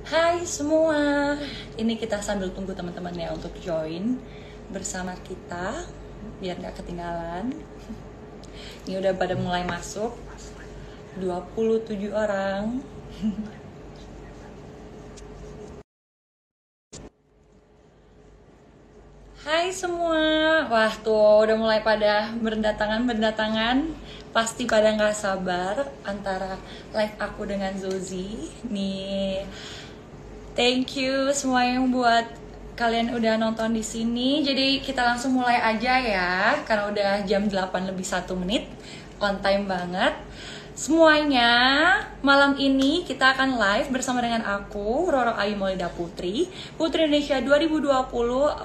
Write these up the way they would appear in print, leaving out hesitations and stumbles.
Hai semua, ini kita sambil tunggu teman-temannya untuk join bersama kita biar nggak ketinggalan. Ini udah pada mulai masuk 27 orang. Hai semua, wah tuh udah mulai pada berdatangan. Pasti pada nggak sabar antara live aku dengan Zozi. Nih, thank you semua yang buat kalian udah nonton di sini. Jadi kita langsung mulai aja ya, karena udah jam 8 lebih 1 menit, on time banget. Semuanya, malam ini kita akan live bersama dengan aku, Roro Ayu Maulida Putri Indonesia 2020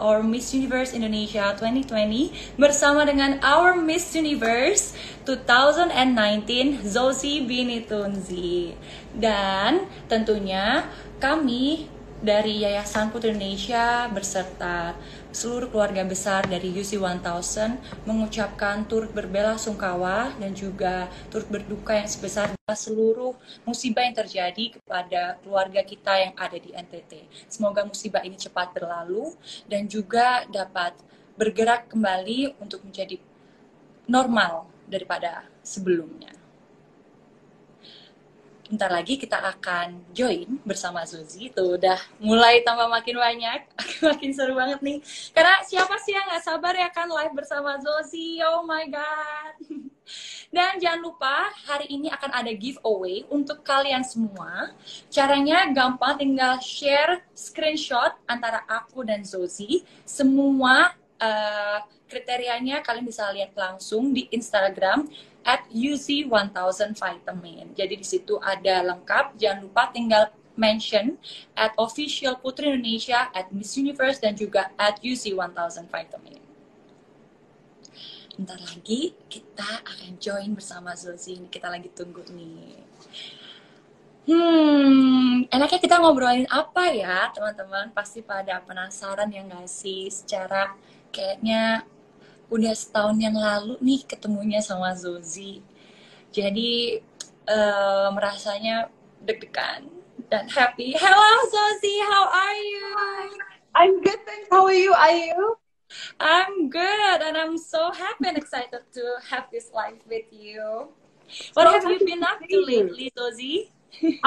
or Miss Universe Indonesia 2020, bersama dengan our Miss Universe 2019, Zozibini Tunzi. Dan tentunya kami dari Yayasan Putri Indonesia beserta seluruh keluarga besar dari UC 1000 mengucapkan turut berbelasungkawa dan juga turut berduka yang sebesar seluruh musibah yang terjadi kepada keluarga kita yang ada di NTT. Semoga musibah ini cepat berlalu dan juga dapat bergerak kembali untuk menjadi normal daripada sebelumnya. Bentar lagi kita akan join bersama Zozi. Tuh udah mulai tambah makin banyak. Makin seru banget nih. Karena siapa sih yang gak sabar ya kan live bersama Zozi. Oh my god. Dan jangan lupa hari ini akan ada giveaway untuk kalian semua. Caranya gampang, tinggal share screenshot antara aku dan Zozi. Semua kriterianya kalian bisa lihat langsung di Instagram @UC1000Vitamin. Jadi di situ ada lengkap. Jangan lupa tinggal mention @official Putri Indonesia, @Miss Universe, dan juga @UC1000Vitamin. Bentar lagi kita akan join bersama Zozi. Kita lagi tunggu nih. Enaknya kita ngobrolin apa ya, teman-teman? Pasti pada penasaran ya nggak sih? Secara kayaknya udah setahun yang lalu nih ketemunya sama Zozi. Jadi merasanya deg-degan dan happy. Hello Zozi, how are you? I'm good, thanks. How are you? I'm good and I'm so happy and excited to have this live with you. What have you been up to lately, Zozi?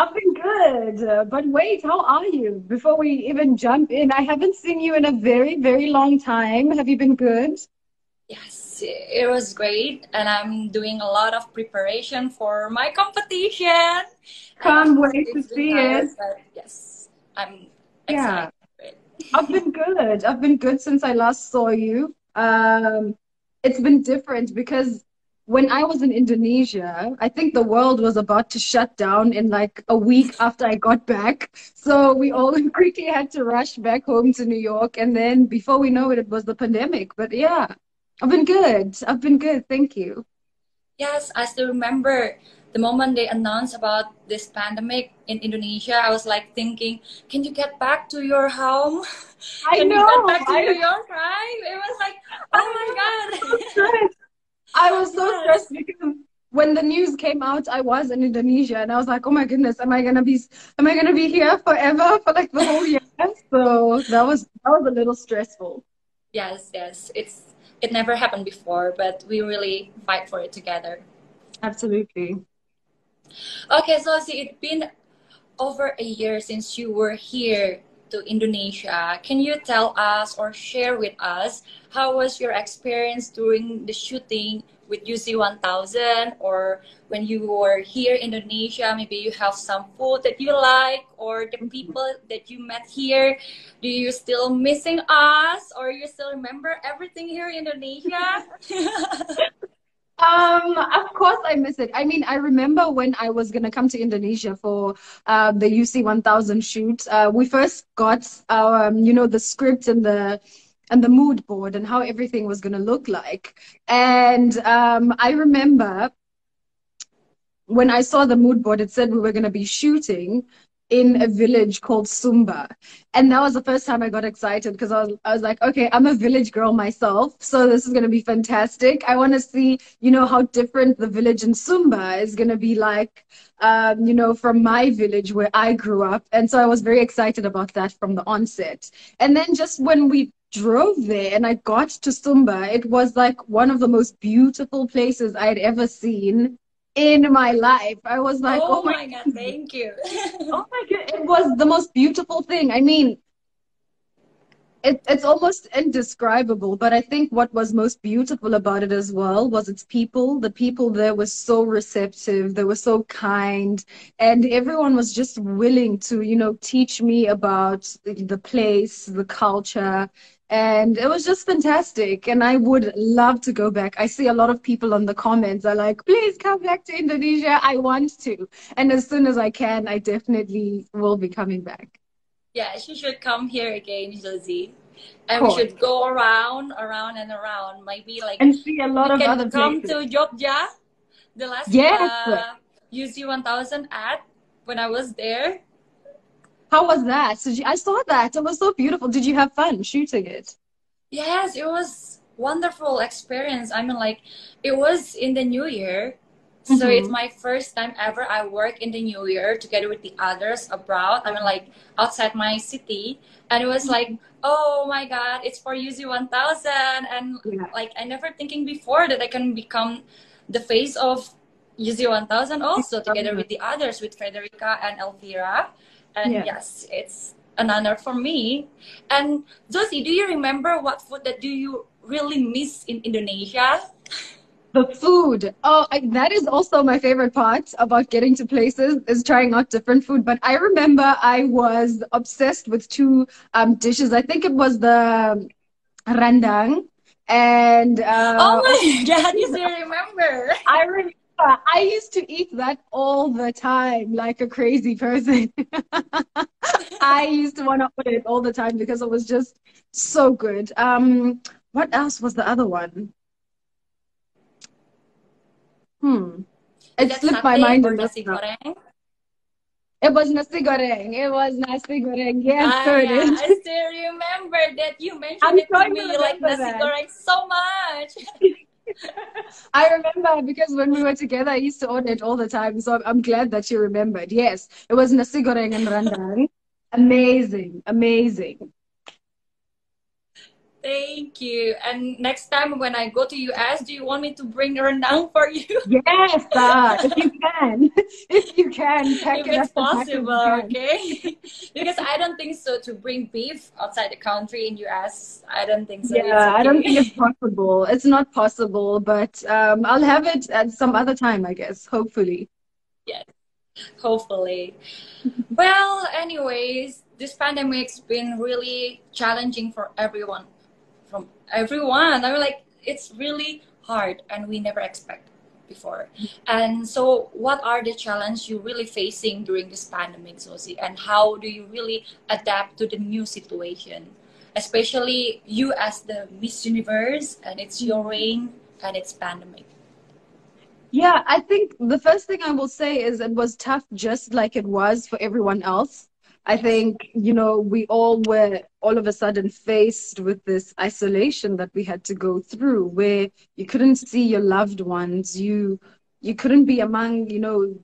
I've been good. But wait, how are you? Before we even jump in, I haven't seen you in a very, very long time. Have you been good? Yes, it was great, and I'm doing a lot of preparation for my competition. Can't wait to see it. But yes, I'm Yeah, excited for it. I've been good. I've been good since I last saw you. It's been different because when I was in Indonesia, I think the world was about to shut down in like a week after I got back. So we all quickly had to rush back home to New York. And then before we know it, it was the pandemic. But yeah, I've been good. I've been good. Thank you. Yes, I still remember the moment they announced about this pandemic in Indonesia. I was like thinking, can you get back to your home? I Can you know. get back to New York, right? It was like, oh my god. I was so Yes. stressed because when the news came out, I was in Indonesia and I was like, oh my goodness, am I gonna be here forever for like the whole year? So that was a little stressful. Yes, it never happened before, but we really fight for it together. Absolutely. Okay, so see, it's been over a year since you were here to Indonesia. Can you tell us or share with us how was your experience during the shooting with UC 1000, or when you were here in Indonesia? Maybe you have some food that you like, or the people that you met here. Do you still missing us, or you still remember everything here in Indonesia? Of course I miss it. I mean, I remember when I was gonna come to Indonesia for the UC 1000 shoot. We first got the script and the mood board and how everything was gonna look like. And I remember when I saw the mood board, it said we were gonna be shooting in a village called Sumba. And that was the first time I got excited because I was like, okay, I'm a village girl myself, so this is going to be fantastic. I want to see, how different the village in Sumba is going to be like, from my village where I grew up. And so I was very excited about that from the onset. And then just when we drove there and I got to Sumba, it was like one of the most beautiful places I'd ever seen in my life. I was like, oh Oh my my God, goodness. thank you. Oh my God, it was the most beautiful thing. I mean, it's almost indescribable, but I think what was most beautiful about it as well was its people. The people there were so receptive, they were so kind, and everyone was just willing to, teach me about the place, the culture, and it was just fantastic. And I would love to go back. I see a lot of people on the comments are like, please come back to Indonesia. I want to. And as soon as I can, I definitely will be coming back. Yeah, she should come here again, Josie. Of And we course. should go around and around. Maybe like And see a lot we of can other come places. to Jogja, the last Yes. UC 1000 ad when I was there. How was that? I saw that. It was so beautiful. Did you have fun shooting it? Yes, it was wonderful experience. I mean, like it was in the new year, so it's Mm-hmm. my first time ever I work in the new year together with the others abroad. I mean, like outside my city, and it was like, oh my God, it's for UZ 1000, and Yeah. like I never thinking before that I can become the face of UZ 1000 also together with the others with Frederica and Elvira, and Yeah. yes, it's an honor for me. And Zosi, do you remember what food that do you really miss in Indonesia? The food. Oh, that is also my favorite part about getting to places is trying out different food. But I remember I was obsessed with two dishes. I think it was the rendang and Oh oh, my God, you still remember? I remember I used to eat that all the time like a crazy person. I used to want to order it all the time because it was just so good. What else was the other one? Hmm. Is It that slipped my satay mind or in this nasi now. goreng? It was nasi goreng. It was nasi goreng. Yes, Ah, so it yeah, is. I still remember that you mentioned I'm it to sure you me like remember nasi that. goreng so much. I remember because when we were together, I used to order it all the time. So I'm glad that you remembered. Yes, it was nasi goreng and rendang. Amazing, amazing. Thank you. And next time when I go to US, do you want me to bring rendang for you? Yes, if you can, if you can, pack If it it's up and pack as you possible, can. okay? Because I don't think so to bring beef outside the country in US. I don't think so. It's Yeah, I don't think okay. it's possible. It's not possible, but I'll have it at some other time, I guess, hopefully. Yes, hopefully. Well, anyways, this pandemic's been really challenging for everyone. From everyone. I mean, like, it's really hard and we never expect before. And so, what are the challenges you really facing during this pandemic, Zosie? And how do you really adapt to the new situation? Especially you as the Miss Universe and it's your reign and it's pandemic. Yeah, I think the first thing I will say is it was tough just like it was for everyone else. I Yes. think, we all were all of a sudden faced with this isolation that we had to go through where you couldn't see your loved ones. You couldn't be among,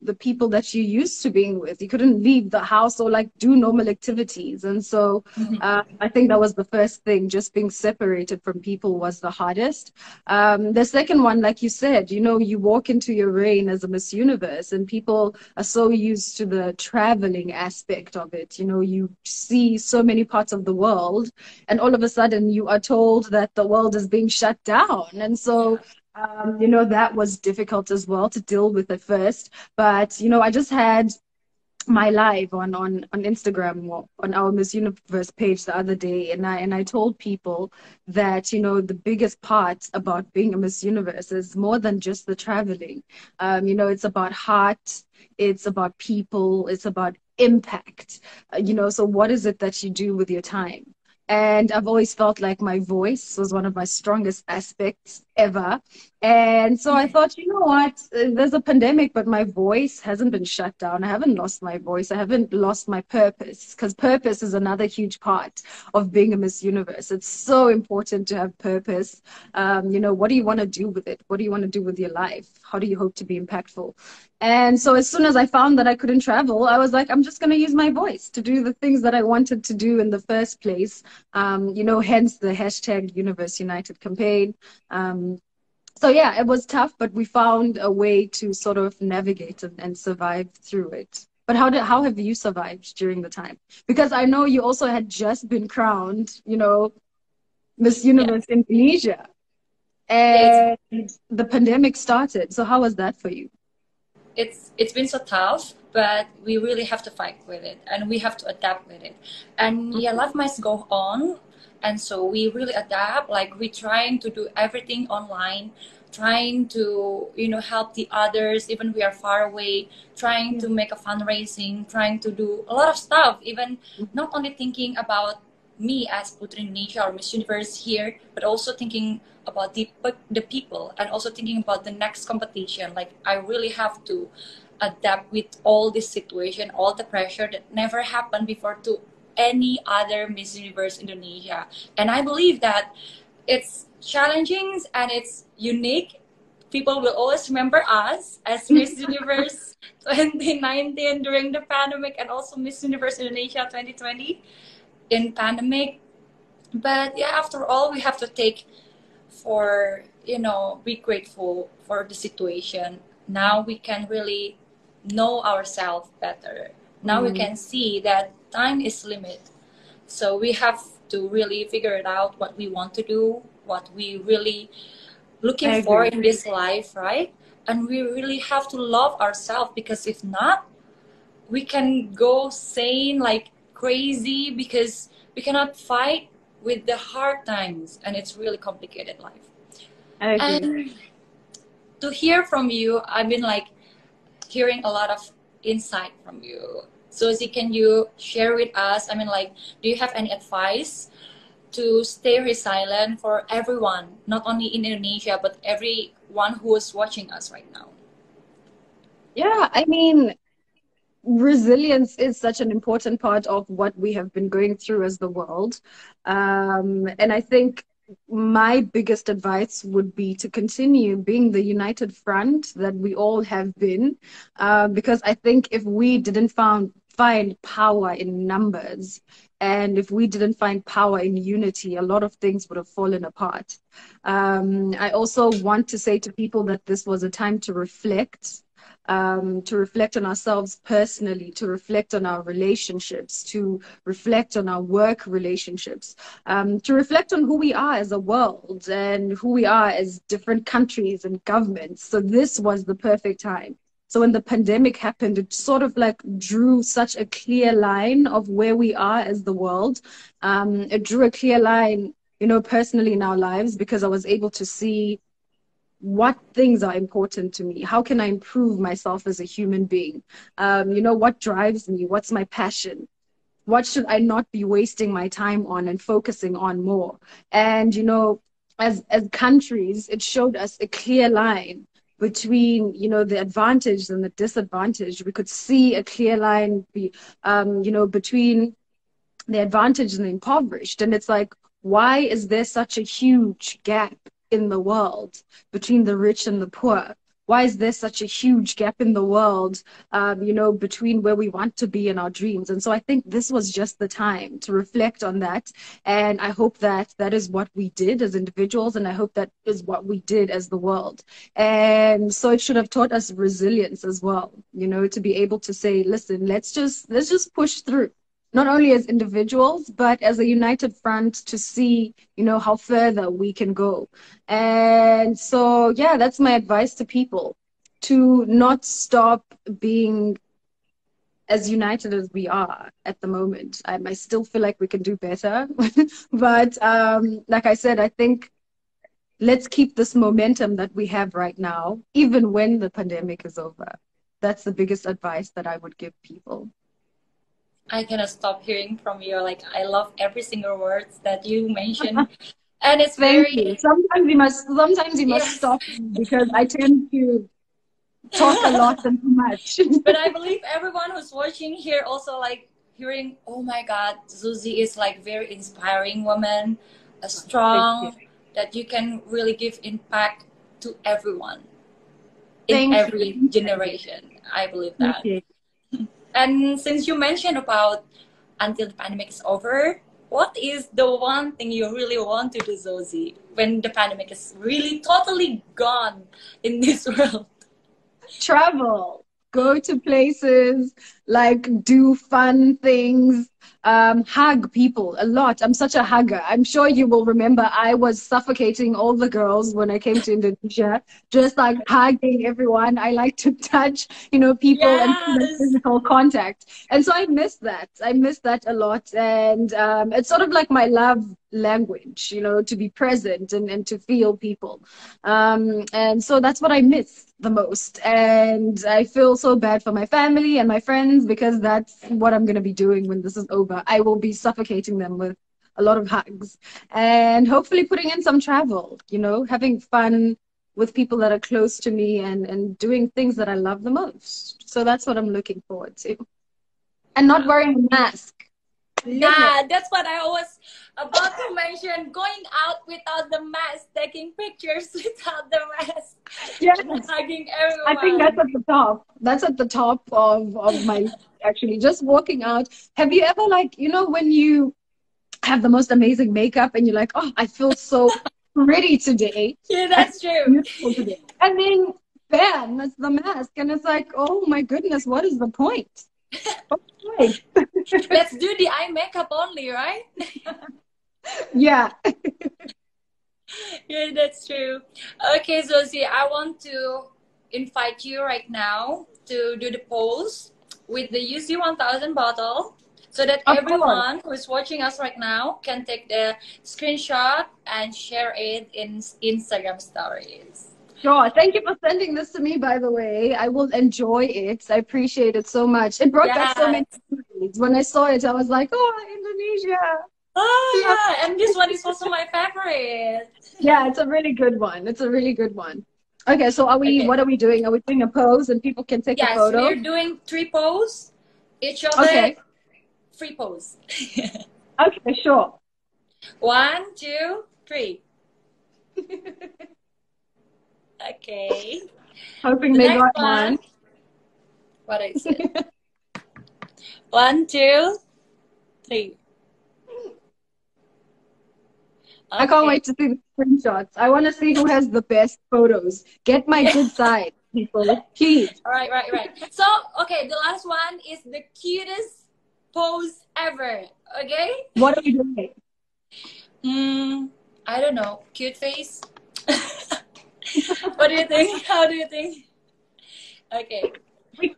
the people that you used to being with. You couldn't leave the house or like do normal activities. And so I think that was the first thing, just being separated from people was the hardest. The second one, like you said, you walk into your reign as a Miss Universe, and people are so used to the traveling aspect of it. You see so many parts of the world, and all of a sudden you are told that the world is being shut down. And so, Yeah. that was difficult as well to deal with at first. But, I just had my live on Instagram or on our Miss Universe page the other day, and I told people that the biggest part about being a Miss Universe is more than just the traveling. It's about heart, it's about people, it's about impact. So what is it that you do with your time? And I've always felt like my voice was one of my strongest aspects ever. And so I thought, you know what? There's a pandemic, but my voice hasn't been shut down. I haven't lost my voice. I haven't lost my purpose, because purpose is another huge part of being a Miss Universe. It's so important to have purpose. What do you want to do with it? What do you want to do with your life? How do you hope to be impactful? And so as soon as I found that I couldn't travel, I was like, I'm just going to use my voice to do the things that I wanted to do in the first place. Hence the hashtag Universe United campaign. So yeah, it was tough, but we found a way to sort of navigate and survive through it. But how have you survived during the time? Because I know you also had just been crowned, Miss Yeah, Universe Indonesia, yeah, and the pandemic started. So how was that for you? it's been so tough, but we really have to fight with it and we have to adapt with it. And yeah, life must go on. And so we really adapt. Like we're trying to do everything online, trying to, help the others, even we are far away, trying Yeah. to make a fundraising, trying to do a lot of stuff, even not only thinking about me as Putri Indonesia or Miss Universe here, but also thinking about the people and also thinking about the next competition. Like I really have to adapt with all this situation, all the pressure that never happened before to any other Miss Universe Indonesia. And I believe that it's challenging and it's unique. People will always remember us as Miss Universe 2019 during the pandemic and also Miss Universe Indonesia 2020 in pandemic. But yeah, after all, we have to take for, be grateful for the situation. Now we can really know ourselves better. Now we Mm, can see that time is limit. So we have to really figure it out what we want to do, what we really looking I for agree. in this life, right? And we really have to love ourselves, because if not, we can go sane like crazy, because we cannot fight with the hard times and it's really complicated life. I agree. And to hear from you, I've been like hearing a lot of insight from you. Susie, can you share with us? I mean, like, do you have any advice to stay resilient for everyone, not only in Indonesia, but everyone who is watching us right now? Yeah, I mean, resilience is such an important part of what we have been going through as the world. And I think my biggest advice would be to continue being the united front that we all have been. Because I think if we didn't find power in numbers, and if we didn't find power in unity, a lot of things would have fallen apart. I also want to say to people that this was a time to reflect on ourselves personally, to reflect on our relationships, to reflect on our work relationships, to reflect on who we are as a world and who we are as different countries and governments. So this was the perfect time. So when the pandemic happened, it sort of like drew such a clear line of where we are as the world. It drew a clear line, personally in our lives, because I was able to see what things are important to me. How can I improve myself as a human being? What drives me? What's my passion? What should I not be wasting my time on and focusing on more? And, as countries, it showed us a clear line between, the advantage and the disadvantage. We could see a clear line between the advantaged and the impoverished. And it's like, why is there such a huge gap in the world between the rich and the poor? Why is there such a huge gap in the world, between where we want to be and our dreams? And so I think this was just the time to reflect on that. And I hope that that is what we did as individuals. And I hope that is what we did as the world. And so it should have taught us resilience as well, to be able to say, listen, let's just push through, not only as individuals, but as a united front to see, how further we can go. And so, yeah, that's my advice to people, to not stop being as united as we are at the moment. I still feel like we can do better. But like I said, I think let's keep this momentum that we have right now, even when the pandemic is over. That's the biggest advice that I would give people. I cannot stop hearing from you. Like I love every single words that you mentioned. And it's Thank you. very, Sometimes you must yes. stop me because I tend to talk a lot and too much. But I believe everyone who's watching here also like hearing, oh my God, Zuzi is like very inspiring woman, a Thank you. strong, that you can really give impact to everyone in Thank you. every generation. I believe that. Appreciate it. And since you mentioned about until the pandemic is over, what is the one thing you really want to do, Zozi, when the pandemic is really totally gone in this world? Travel, go to places, like do fun things, hug people a lot. I'm such a hugger. I'm sure you will remember I was suffocating all the girls when I came to Indonesia, just like hugging everyone. I like to touch, people and feel that Yes. physical contact. And so I miss that. I miss that a lot. And it's sort of like my love language, to be present and to feel people. And so that's what I miss the most. And I feel so bad for my family and my friends because that's what I'm going to be doing when this is over. I will be suffocating them with a lot of hugs and hopefully putting in some travel, having fun with people that are close to me and doing things that I love the most. So that's what I'm looking forward to. And not wearing a mask. Never. Yeah, that's what I was about to mention. Going out without the mask, taking pictures without the mask, Yes. and hugging I think that's everyone. at the top. That's at the top of my list, actually. Just walking out. Have you ever when you have the most amazing makeup and you're like, oh, I feel so pretty today. Yeah, I feel that's true. beautiful today. And then bam, that's the mask. And it's like, oh my goodness, what is the point? What's the point? Let's do the eye makeup only, right? Yeah. Yeah, that's true. Okay, Zosie, I want to invite you right now to do the pose with the UC 1000 bottle so that Of course. everyone who is watching us right now can take the screenshot and share it in Instagram stories. Sure. Thank you for sending this to me, by the way. I will enjoy it. I appreciate it so much. It brought back so Yeah. many memories. When I saw it, I was like, oh, Indonesia. Oh, Love. yeah. And this one is also my favorite. Yeah, it's a really good one. It's a really good one. Okay, so Okay. what are we doing? Are we doing a pose and people can take a Yes, photo? we're doing 3 pose. Each of Okay. it, 3 pose. Okay, sure. 1, 2, 3. Okay. Hoping The they next got one, one. what is it? 1, 2, 3. I can't Okay. wait to see the screenshots. I want to see who has the best photos. Get my Yeah. good side, people. Please. Right. So, okay, the last one is the cutest pose ever. Okay? What are we doing? I don't know. Cute face? What do you think? How do you think? Okay.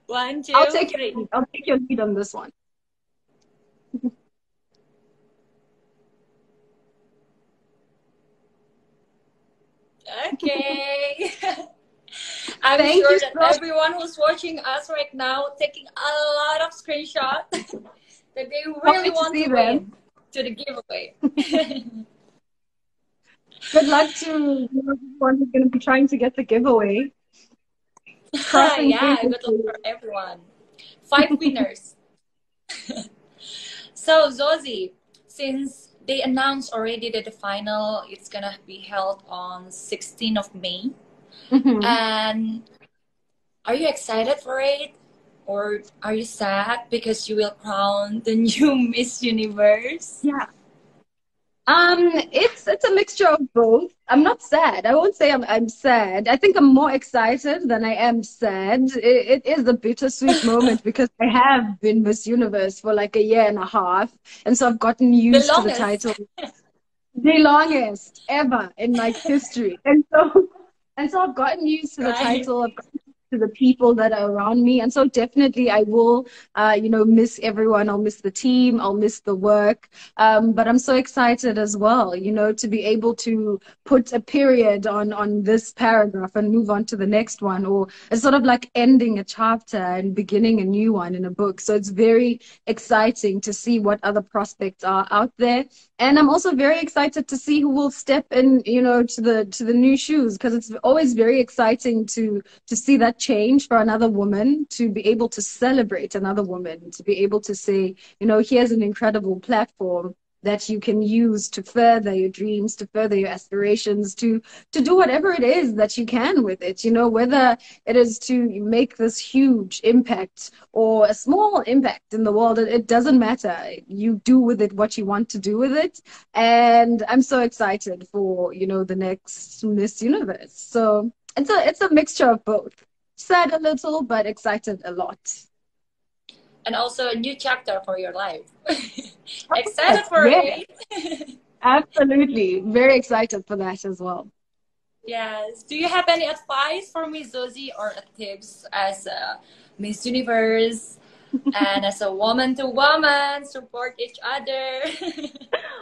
1, 2, I'll take your 3. lead. I'll take your lead on this one. Okay. I'm Thank sure you that so much. everyone who's watching us right now taking a lot of screenshots that they Can't really wait to want see to them. win to the giveaway. Good luck to everyone who's going to be trying to get the giveaway. Crossing Yeah, fingers good for luck you. for everyone. 5 winners. So Zozi, since they announced already that the final it's gonna be held on 16th of May, Mhm. and are you excited for it? Or are you sad because you will crown the new Miss Universe? Yeah. It's a mixture of both. I'm not sad. I won't say I'm sad. I think I'm more excited than I am sad. It is a bittersweet moment because I have been Miss Universe for like a year and a half, and so I've gotten The used to the longest. title, the longest ever in like history. And so I've gotten used to the Right. title. to the people that are around me. And so definitely I will, miss everyone. I'll miss the team. I'll miss the work. But I'm so excited as well, to be able to put a period on this paragraph and move on to the next one, or it's sort of like ending a chapter and beginning a new one in a book. So it's very exciting to see what other prospects are out there. And I'm also very excited to see who will step in, to the new shoes, because it's always very exciting to see that change for another woman, to be able to celebrate another woman, to be able to say, here's an incredible platform that you can use to further your dreams, to further your aspirations, to do whatever it is that you can with it, whether it is to make this huge impact or a small impact in the world. It doesn't matter. You do with it what you want to do with it. And I'm so excited for, the next Miss Universe. So it's a mixture of both. Sad a little, but excited a lot. And also a new chapter for your life. Excited for Yeah. it. Absolutely. Very excited for that as well. Yes. Do you have any advice for me, Zozi, or tips as a Miss Universe and as a woman to woman, support each other?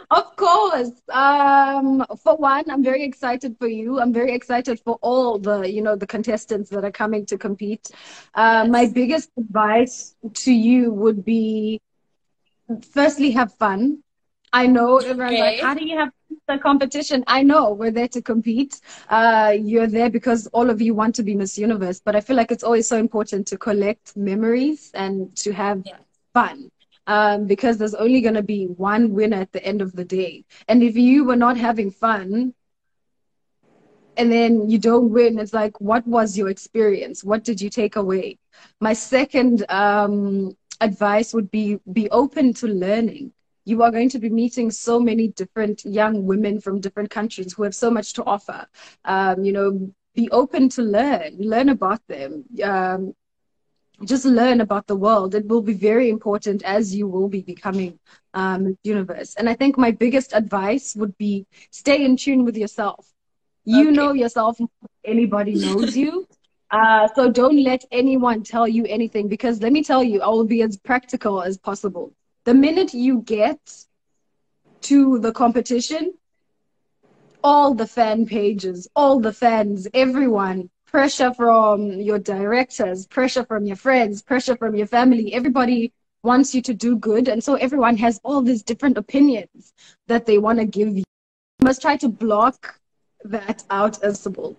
Of course. For one, I'm very excited for you. I'm very excited for all the contestants that are coming to compete. My Yes. biggest advice to you would be, firstly, have fun. I know everyone's like, Okay. how do you have the competition? I know we're there to compete. You're there because all of you want to be Miss Universe. But I feel like it's always so important to collect memories and to have Yeah. fun. Because there's only going to be one winner at the end of the day. And if you were not having fun and then you don't win, it's like, what was your experience? What did you take away? My second advice would be open to learning. You are going to be meeting so many different young women from different countries who have so much to offer. Be open to learn about them. Just learn about the world. It will be very important as you will be becoming universe. And I think my biggest advice would be stay in tune with yourself. You know Okay. yourself more than anybody knows you. So don't let anyone tell you anything, because let me tell you, I will be as practical as possible. The minute you get to the competition, all the fan pages, all the fans, everyone, pressure from your directors, pressure from your friends, pressure from your family, everybody wants you to do good. And so everyone has all these different opinions that they want to give you. You must try to block that out as possible.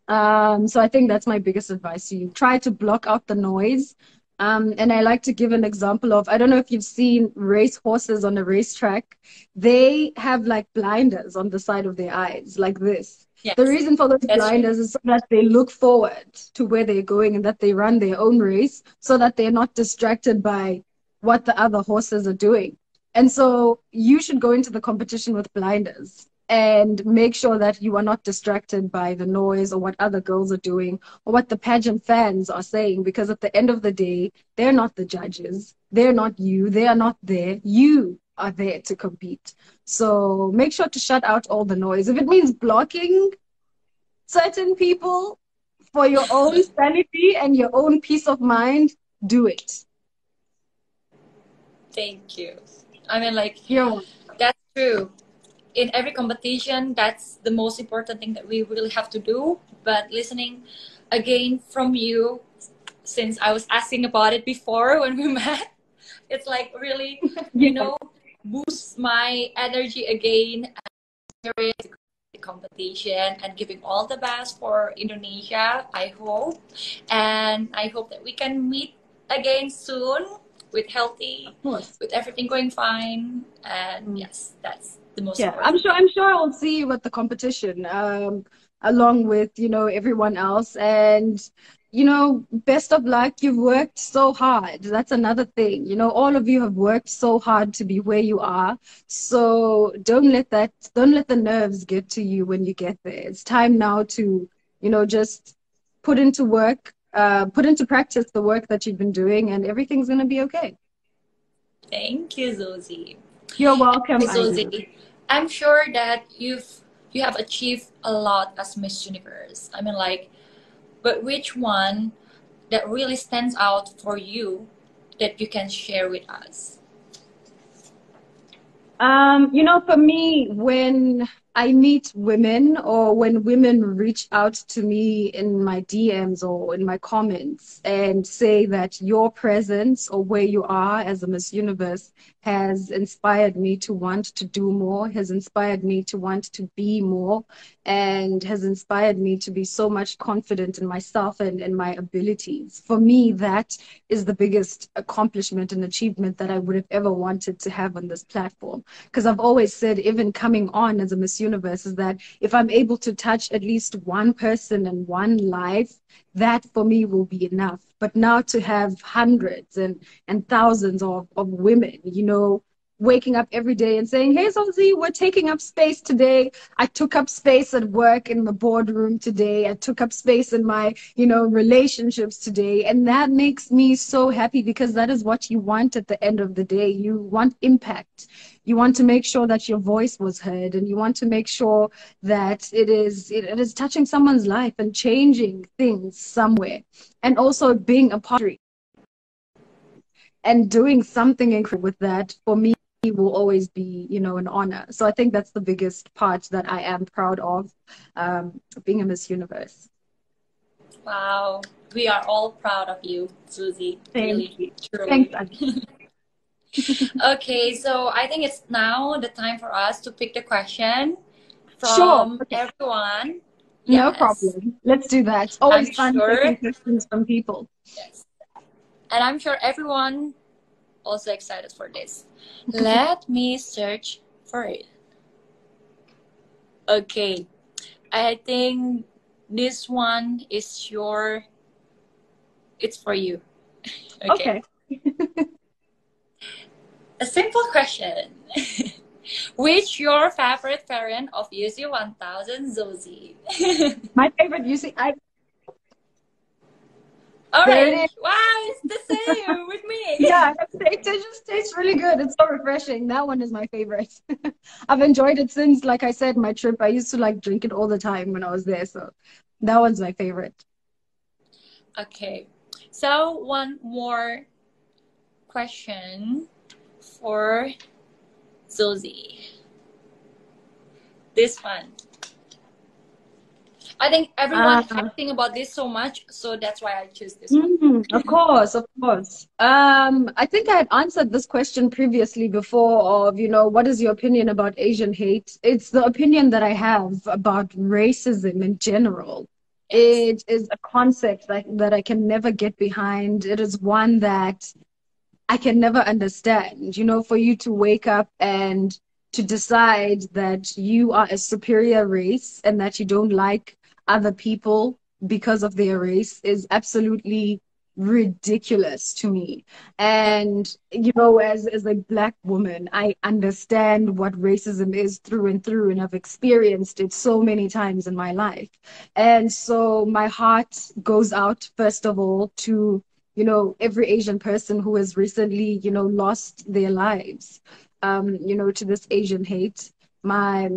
So I think that's my biggest advice to you. Try to block out the noise. And I like to give an example of, I don't know if you've seen race horses on a racetrack. They have like blinders on the side of their eyes, like this. The Yes. reason for those That's true. blinders is so that they look forward to where they're going and that they run their own race, so that they're not distracted by what the other horses are doing. And so you should go into the competition with blinders and make sure that you are not distracted by the noise or what other girls are doing or what the pageant fans are saying, because at the end of the day, they're not the judges. They're not you. They are not there. You are there to compete. So make sure to shut out all the noise. If it means blocking certain people for your own sanity and your own peace of mind, do it. Thank you. I mean, like, You're that's true. In every competition, that's the most important thing that we really have to do. But listening again from you, since I was asking about it before when we met, it's like really, yeah. boosts my energy again. The competition and giving all the best for Indonesia, I hope. And I hope that we can meet again soon with healthy, Of course. with everything going fine. And yes, that's the most Yeah, I'm important sure. thing. I'm sure I'll see you at the competition, along with everyone else. And best of luck. You've worked so hard. That's another thing. All of you have worked so hard to be where you are. So don't let the nerves get to you when you get there. It's time now to just put into work, put into practice the work that you've been doing, and everything's gonna be okay. Thank you, Zozi. You're welcome, Ayu. Zozi, I'm sure that you have achieved a lot as Miss Universe. I mean, like, but which one that really stands out for you that you can share with us? For me, when I meet women or when women reach out to me in my DMs or in my comments and say that your presence or where you are as a Miss Universe has inspired me to want to do more, has inspired me to want to be more, and has inspired me to be so much confident in myself and in my abilities. For me, that is the biggest accomplishment and achievement that I would have ever wanted to have on this platform. Because I've always said, even coming on as a Miss Universe, is that if I'm able to touch at least one person and one life, that for me will be enough. But now to have hundreds and thousands of women, waking up every day and saying, hey, Zozi, we're taking up space today. I took up space at work in the boardroom today. I took up space in my, relationships today. And that makes me so happy because that is what you want at the end of the day. You want impact. You want to make sure that your voice was heard, and you want to make sure that it is touching someone's life and changing things somewhere. And also being a part and doing something incredible with that, for me, will always be, an honor. So I think that's the biggest part that I am proud of, being a Miss Universe. Wow, we are all proud of you, Susie. Thank you. Truly. Thanks. Okay, so I think it's now the time for us to pick the question from Sure. Okay. everyone. No Yes. problem. Let's do that. It's always I'm fun sure. taking questions from people. Yes. And I'm sure everyone also excited for this. Let me search for it. Okay. I think this one is it's for you. Okay. A simple question. Which your favorite variant of UC 1000 Zozi? My favorite UC. Orange. Wow, it's the same with me. Yeah, it just tastes really good. It's so refreshing. That one is my favorite. I've enjoyed it since, like I said, my trip. I used to drink it all the time when I was there. So that one's my favorite. Okay. So one more question for Zozi. This one. I think everyone asking about this so much, so that's why I choose this one. Of course. I think I had answered this question previously before of, what is your opinion about Asian hate? It's the opinion that I have about racism in general. Yes. It is a concept that I can never get behind. It is one that I can never understand. For you to wake up and to decide that you are a superior race and that you don't like other people because of their race is absolutely ridiculous to me. And as a Black woman, I understand what racism is through and through, and I've experienced it so many times in my life. And so my heart goes out, first of all, to every Asian person who has recently lost their lives to this Asian hate. My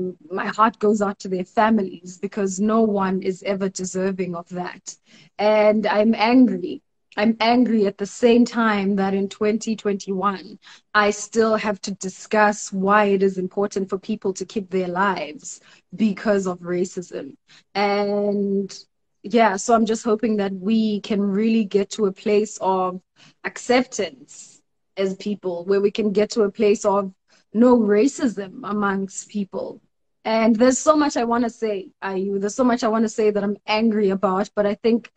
heart goes out to their families, because no one is ever deserving of that. And I'm angry at the same time that in 2021, I still have to discuss why it is important for people to keep their lives because of racism. And yeah, so I'm just hoping that we can really get to a place of acceptance as people, where we can get to a place of no racism amongst people. And there's so much I want to say, Ayu. There's so much I want to say that I'm angry about, but I think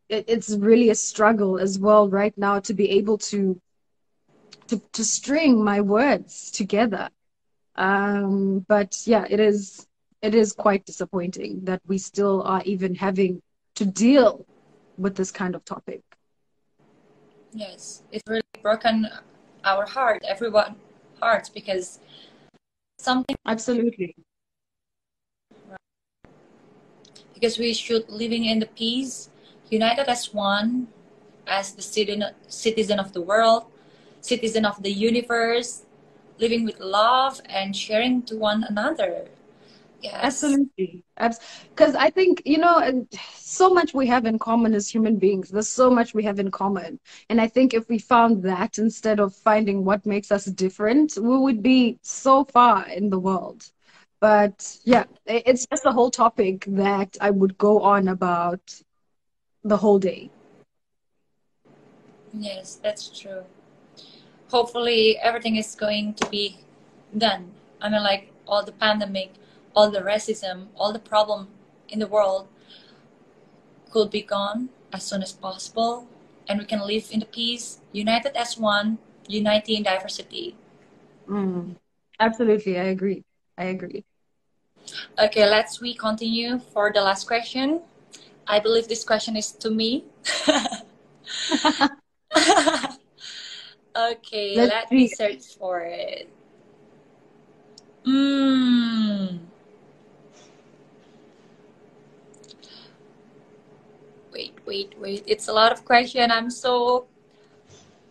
it's really a struggle as well right now to be able to string my words together. But yeah, it is quite disappointing that we still are even having to deal with this kind of topic. Yes, it's really broken our heart, everyone's hearts, because something. Absolutely. Because we should living in the peace, united as one, as the citizen of the world, citizen of the universe, living with love and sharing to one another. Yes. Absolutely. Because I think, and so much we have in common as human beings. There's so much we have in common. And I think if we found that instead of finding what makes us different, we would be so far in the world. But yeah, it's just a whole topic that I would go on about the whole day. Yes, that's true. Hopefully everything is going to be done. I mean, like all the pandemic, all the racism, all the problem in the world could be gone as soon as possible, and we can live in the peace, united as one, uniting in diversity. Mm. Absolutely, I agree. I agree. Okay, let's we continue for the last question. I believe this question is to me. Okay, Let's let me see. search for it. Mm. Wait. It's a lot of question. I'm so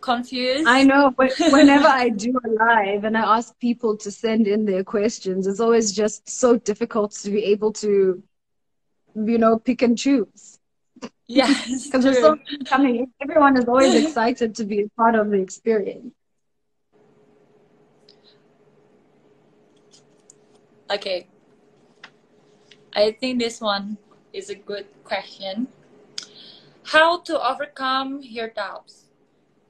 I confused. know, but whenever I do a live and I ask people to send in their questions, it's always just so difficult to be able to, pick and choose. Yes, Because there's so true. many coming in. Everyone is always excited to be a part of the experience. Okay, I think this one is a good question. How to overcome your doubts?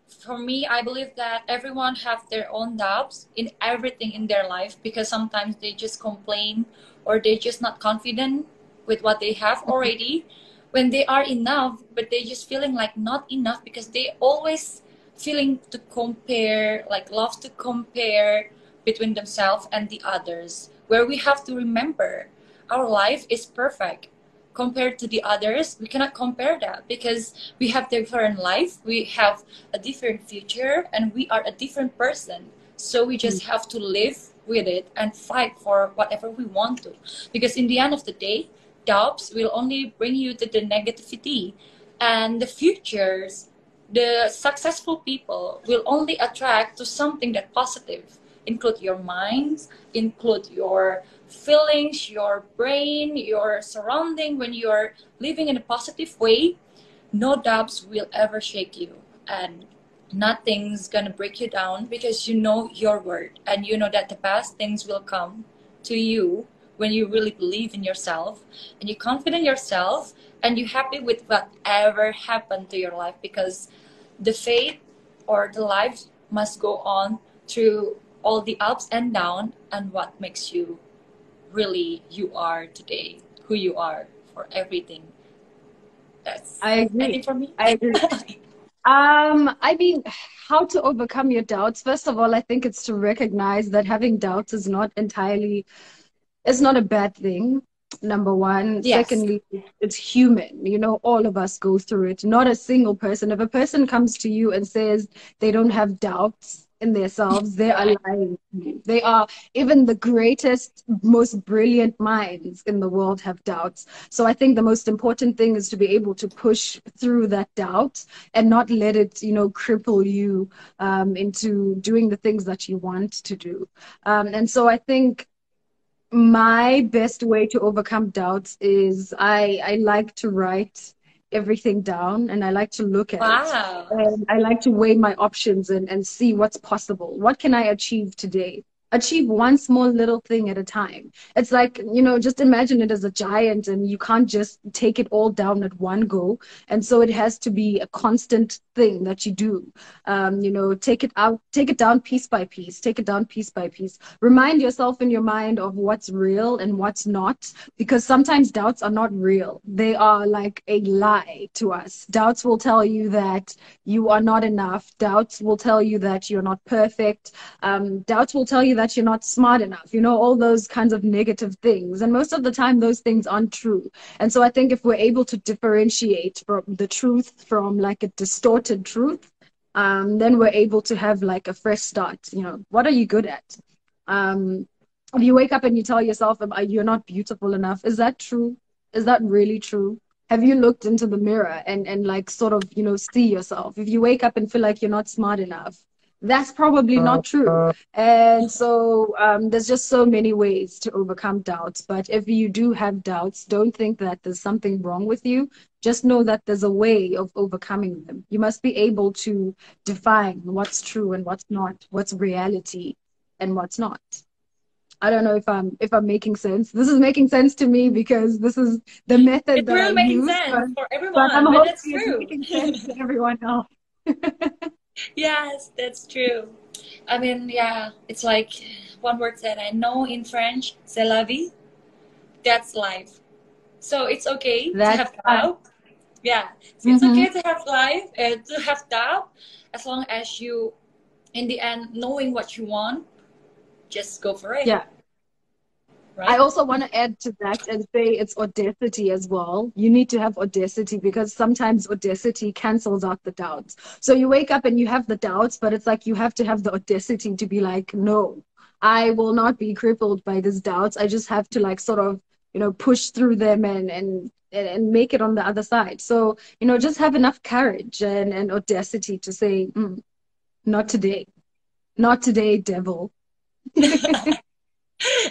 For me, I believe that everyone have their own doubts in everything in their life, because sometimes they just complain or they're just not confident with what they have already when they are enough, but they just feeling like not enough because they always feeling to compare, like love to compare between themselves and the others, where we have to remember our life is perfect compared to the others. We cannot compare that because we have different life, we have a different future, and we are a different person. So we Mm. just have to live with it and fight for whatever we want to, because in the end of the day, doubts will only bring you to the negativity, and the futures, the successful people will only attract to something that positive, include your minds, include your feelings, your brain, your surrounding. When you're living in a positive way, no doubts will ever shake you, and nothing's gonna break you down, because you know your word and you know that the best things will come to you when you really believe in yourself and you're confident in yourself and you're happy with whatever happened to your life, because the faith or the life must go on through all the ups and downs, and what makes you really you are today, who you are for everything. That's, I I agree. think, for me. I agree. I mean, how to overcome your doubts? First of all, I think it's to recognize that having doubts is not entirely it's not a bad thing, number one. Yes. Secondly, it's human. All of us go through it. Not a single person. If a person comes to you and says they don't have doubts in themselves, they are Right. lying to you. They are, even the greatest, most brilliant minds in the world have doubts. So I think the most important thing is to be able to push through that doubt and not let it, cripple you into doing the things that you want to do. And so I think my best way to overcome doubts is I like to write everything down and I like to look at it. Wow. And I like to weigh my options and see what's possible. What can I achieve today? Achieve one small little thing at a time. It's like, just imagine it as a giant and you can't just take it all down at one go. And so it has to be a constant thing that you do. Take it down piece by piece, take it down piece by piece. Remind yourself in your mind of what's real and what's not, because sometimes doubts are not real. They are like a lie to us. Doubts will tell you that you are not enough. Doubts will tell you that you're not perfect. Doubts will tell you that you're not smart enough, all those kinds of negative things. And most of the time, those things aren't true. And so I think if we're able to differentiate from the truth from like a distorted truth, then we're able to have like a fresh start. What are you good at? Um, if you wake up and you tell yourself you're not beautiful enough, is that true? Is that really true? Have you looked into the mirror and like sort of, see yourself? If you wake up and feel like you're not smart enough, that's probably not true. And so there's just so many ways to overcome doubts. But if you do have doubts, don't think that there's something wrong with you. Just know that there's a way of overcoming them. You must be able to define what's true and what's not, what's reality and what's not. I don't know if I'm making sense. This is making sense to me because this is the method It's that I really making use, sense for but I'm everyone, but hoping that's it's true. making sense to everyone else. Yes, that's true. I mean, yeah, it's like one word that I know in French, c'est la vie. That's life. So it's okay to That's have doubt. Yeah, so it's mm-hmm. okay to have life, to have doubt, as long as you, in the end, knowing what you want, just go for it, Yeah. I right? also want to add to that and say it's audacity as well. You need to have audacity because sometimes audacity cancels out the doubts. So you wake up and you have the doubts, but it's like you have to have the audacity to be like, no, I will not be crippled by these doubts. I just have to like sort of, push through them and make it on the other side. So, just have enough courage and audacity to say, not today, not today, devil.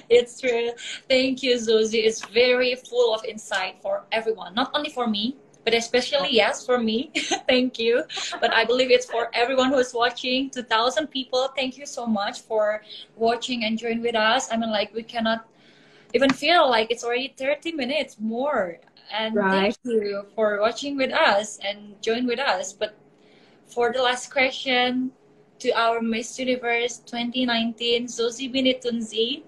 It's true. Thank you, Zosie. It's very full of insight for everyone, not only for me, but especially, yes, for me. Thank you. But I believe it's for everyone who is watching. 2,000 people. Thank you so much for watching and join with us. I mean, like, we cannot even feel like it's already 30 minutes more. And thank Right. you for watching with us and join with us. But for the last question to our Miss Universe 2019, Zozibini Tunzi,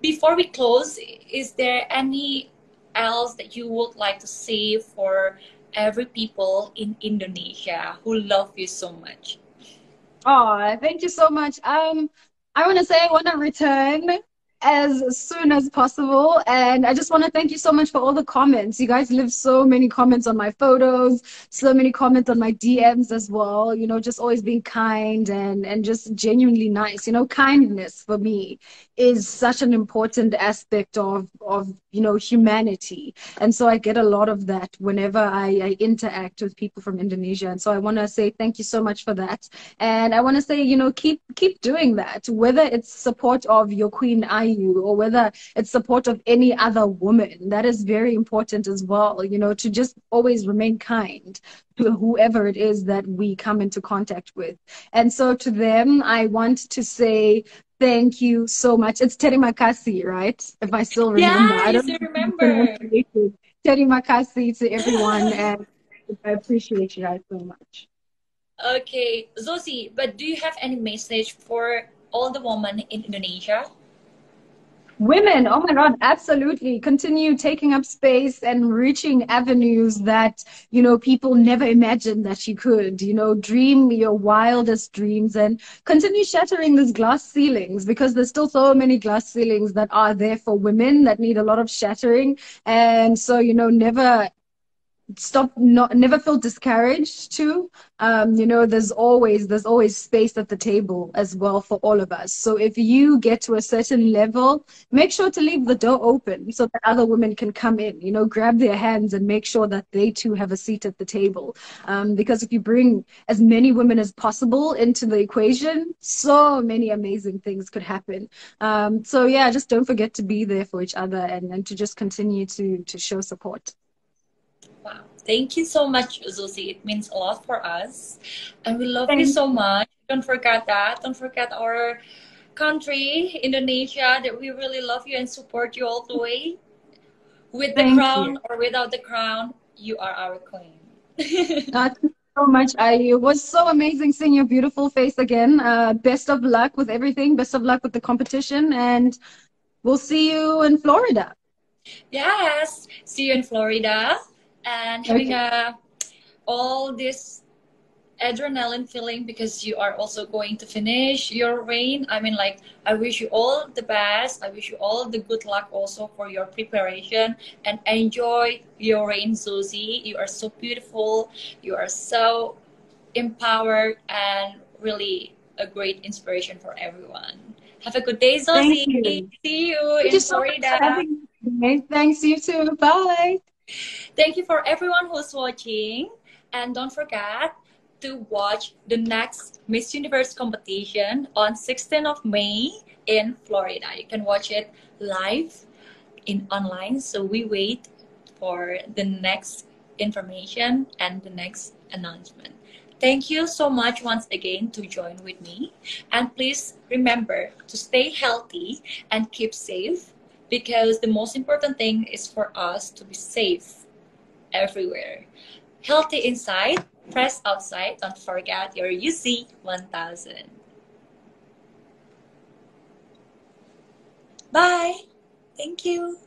before we close, is there any else that you would like to say for every people in Indonesia who love you so much? Oh, thank you so much. I want to say I want to return as soon as possible. And I just want to thank you so much for all the comments. You guys leave so many comments on my photos, so many comments on my DMs as well. Just always being kind and just genuinely nice. Kindness for me is such an important aspect of humanity. And so I get a lot of that whenever I interact with people from Indonesia. And so I want to say thank you so much for that. And I want to say, keep doing that, whether it's support of your Queen Ayu or whether it's support of any other woman. That is very important as well, to just always remain kind to whoever it is that we come into contact with. And so to them, I want to say thank you so much. It's terima kasih, right? If I still remember. Yeah, I you don't still know the remember. pronunciation. Terima kasih to everyone, and I appreciate you guys so much. Okay, Zosi, but do you have any message for all the women in Indonesia? Women, oh my God, absolutely. Continue taking up space and reaching avenues that, people never imagined that you could, dream your wildest dreams and continue shattering these glass ceilings because there's still so many glass ceilings that are there for women that need a lot of shattering. And so, never feel discouraged too. There's always space at the table as well for all of us. So if you get to a certain level, make sure to leave the door open so that other women can come in, grab their hands and make sure that they too have a seat at the table. Because if you bring as many women as possible into the equation, so many amazing things could happen. So yeah, just don't forget to be there for each other and to just continue to show support. Wow. Thank you so much, Zuzi. It means a lot for us. And we love you Thank so much. Don't forget that. Don't forget our country, Indonesia, that we really love you and support you all the way. With the thank you. crown or without the crown, you are our queen. Thank you so much, Ayu. It was so amazing seeing your beautiful face again. Best of luck with everything. Best of luck with the competition. And we'll see you in Florida. Yes. See you in Florida. And having Okay. all this adrenaline feeling because you are also going to finish your reign. I mean, like, I wish you all the best. I wish you all the good luck also for your preparation and enjoy your reign, Susie. You are so beautiful. You are so empowered and really a great inspiration for everyone. Have a good day, Thank Susie. you. See you Thank in you so much for Florida. having me. Thanks, you too. Bye. Thank you for everyone who's watching. And don't forget, to watch the next Miss Universe competition on 16th of May in Florida. You can watch it live in online. So we wait for the next information and the next announcement. Thank you so much once again to join with me. And please remember to stay healthy and keep safe, because the most important thing is for us to be safe everywhere. Healthy inside, fresh outside. Don't forget your UC 1000. Bye. Thank you.